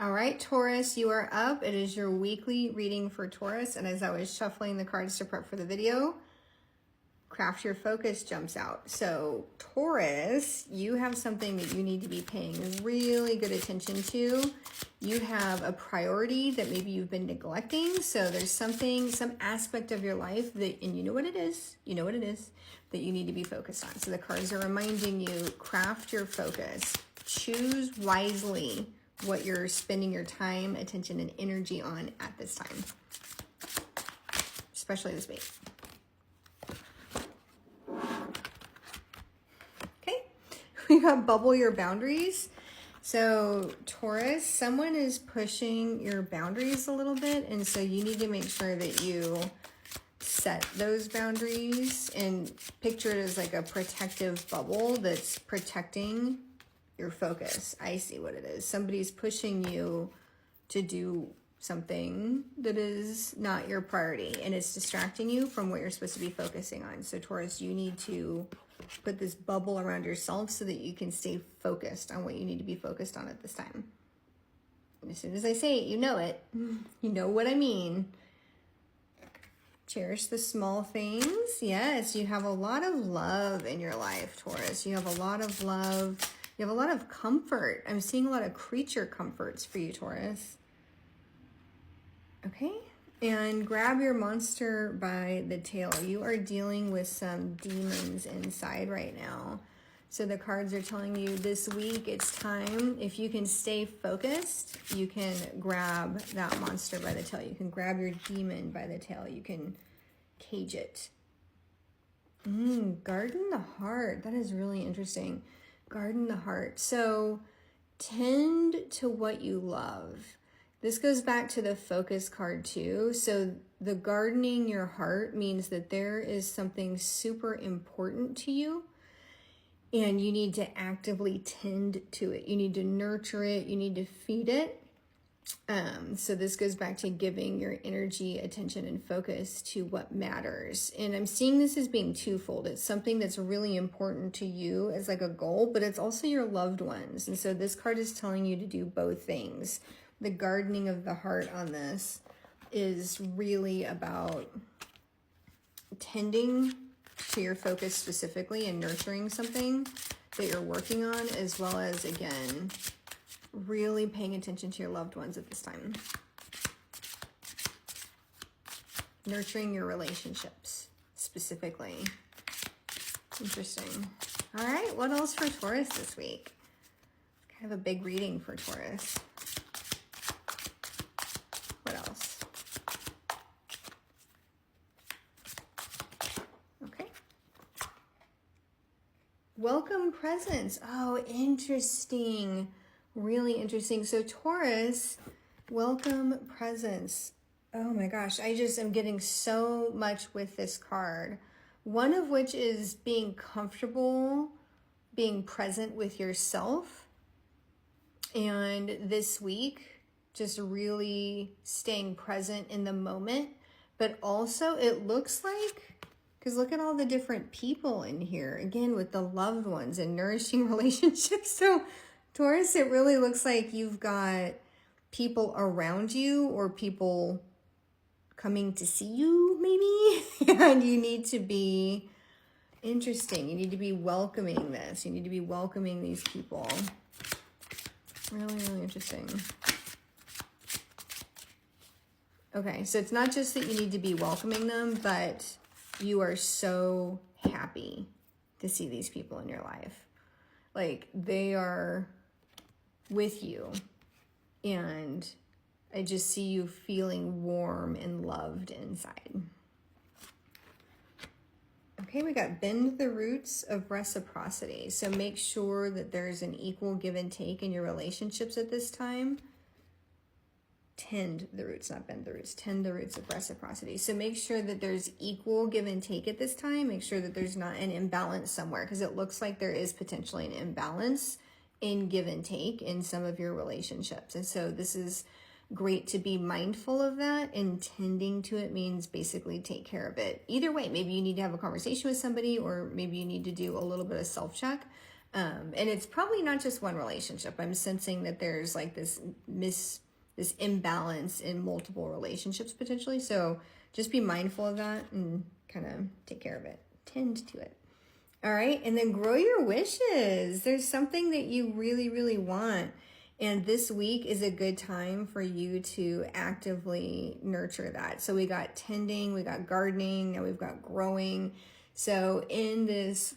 All right, Taurus, you are up. It is your weekly reading for Taurus. And as I was shuffling the cards to prep for the video, Craft Your Focus jumps out. So Taurus, you have something that you need to be paying really good attention to. You have a priority that maybe you've been neglecting. So there's something, some aspect of your life that, and you know what it is, that you need to be focused on. So the cards are reminding you, craft your focus. Choose wisely what you're spending your time, attention, and energy on at this time, especially this week. Okay, we got bubble your boundaries. So Taurus, someone is pushing your boundaries a little bit, and so you need to make sure that you set those boundaries and picture it as like a protective bubble that's protecting your focus. I see what it is. Somebody's pushing you to do something that is not your priority, and it's distracting you from what you're supposed to be focusing on. So Taurus, you need to put this bubble around yourself so that you can stay focused on what you need to be focused on at this time. And as soon as I say it, you know it. You know what I mean. Cherish the small things. Yes, you have a lot of love in your life, Taurus. You have a lot of love. You have a lot of comfort. I'm seeing a lot of creature comforts for you, Taurus. Okay, and grab your monster by the tail. You are dealing with some demons inside right now. So the cards are telling you this week it's time. If you can stay focused, you can grab that monster by the tail. You can grab your demon by the tail. You can cage it. Garden the heart. That is really interesting. Garden the heart. So tend to what you love. This goes back to the focus card too. So the gardening your heart means that there is something super important to you and you need to actively tend to it. You need to nurture it. You need to feed it. So this goes back to giving your energy, attention, and focus to what matters. And I'm seeing this as being twofold. It's something that's really important to you as like a goal, but it's also your loved ones. And so this card is telling you to do both things. The gardening of the heart on this is really about tending to your focus specifically and nurturing something that you're working on, as well as, again, really paying attention to your loved ones at this time. Nurturing your relationships specifically. Interesting. All right, what else for Taurus this week? Kind of a big reading for Taurus. What else? Okay. Welcome presents. Oh, interesting. Really interesting. So Taurus, welcome presents. Oh my gosh, I just am getting so much with this card. One of which is being comfortable, being present with yourself. And this week, just really staying present in the moment. But also it looks like, because look at all the different people in here, again, with the loved ones and nourishing relationships. So Taurus, it really looks like you've got people around you or people coming to see you maybe, and you need to be interesting. You need to be welcoming this. You need to be welcoming these people. Really, really interesting. Okay, so it's not just that you need to be welcoming them, but you are so happy to see these people in your life. Like, they are with you, and I just see you feeling warm and loved inside. Okay, we got bend the roots of reciprocity. So make sure that there's an equal give and take in your relationships at this time. Tend the roots, not bend the roots. Tend the roots of reciprocity. So make sure that there's equal give and take at this time. Make sure that there's not an imbalance somewhere, because it looks like there is potentially an imbalance in give and take in some of your relationships. And so this is great to be mindful of that, and tending to it means basically take care of it. Either way, maybe you need to have a conversation with somebody, or maybe you need to do a little bit of self-check. And it's probably not just one relationship. I'm sensing that there's like this imbalance in multiple relationships potentially. So just be mindful of that and kind of take care of it. Tend to it. All right. And then grow your wishes. There's something that you really, really want. And this week is a good time for you to actively nurture that. So we got tending, we got gardening, now we've got growing. So in this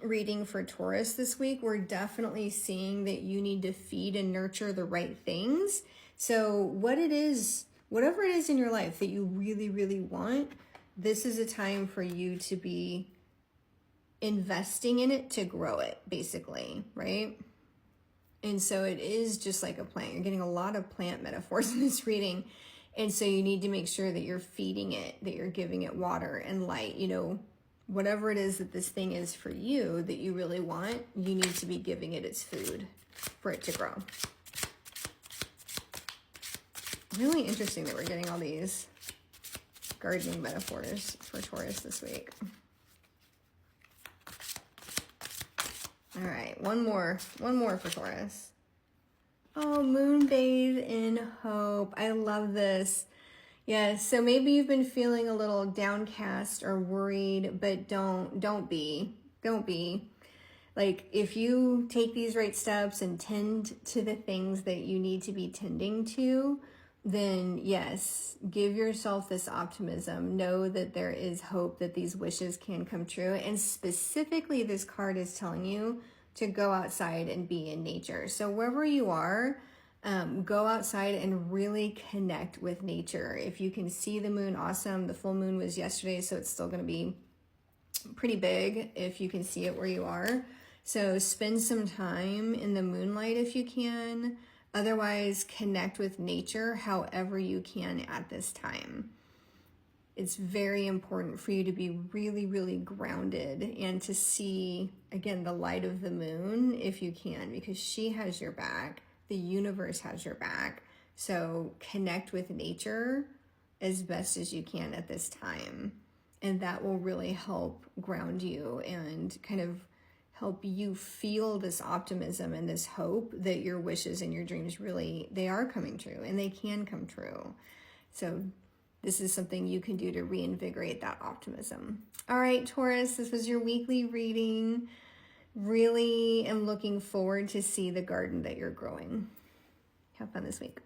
reading for Taurus this week, we're definitely seeing that you need to feed and nurture the right things. So whatever it is in your life that you really, really want, this is a time for you to be investing in it to grow it, basically, right? And so it is just like a plant. You're getting a lot of plant metaphors in this reading. And so you need to make sure that you're feeding it, that you're giving it water and light, whatever it is that this thing is for you that you really want, you need to be giving it its food for it to grow. Really interesting that we're getting all these gardening metaphors for Taurus this week. All right, one more for Taurus. Oh, moon bathe in hope. I love this. Yes, so maybe you've been feeling a little downcast or worried, but don't be. Like, if you take these right steps and tend to the things that you need to be tending to, then yes, give yourself this optimism. Know that there is hope that these wishes can come true. And specifically, this card is telling you to go outside and be in nature. So wherever you are, go outside and really connect with nature. If you can see the moon, awesome. The full moon was yesterday, so it's still going to be pretty big if you can see it where you are. So spend some time in the moonlight if you can. Otherwise, connect with nature however you can at this time. It's very important for you to be really, really grounded and to see, again, the light of the moon if you can, because she has your back. The universe has your back. So connect with nature as best as you can at this time. And that will really help ground you and kind of help you feel this optimism and this hope that your wishes and your dreams really, they are coming true and they can come true. So this is something you can do to reinvigorate that optimism. All right, Taurus, this was your weekly reading. Really am looking forward to see the garden that you're growing. Have fun this week.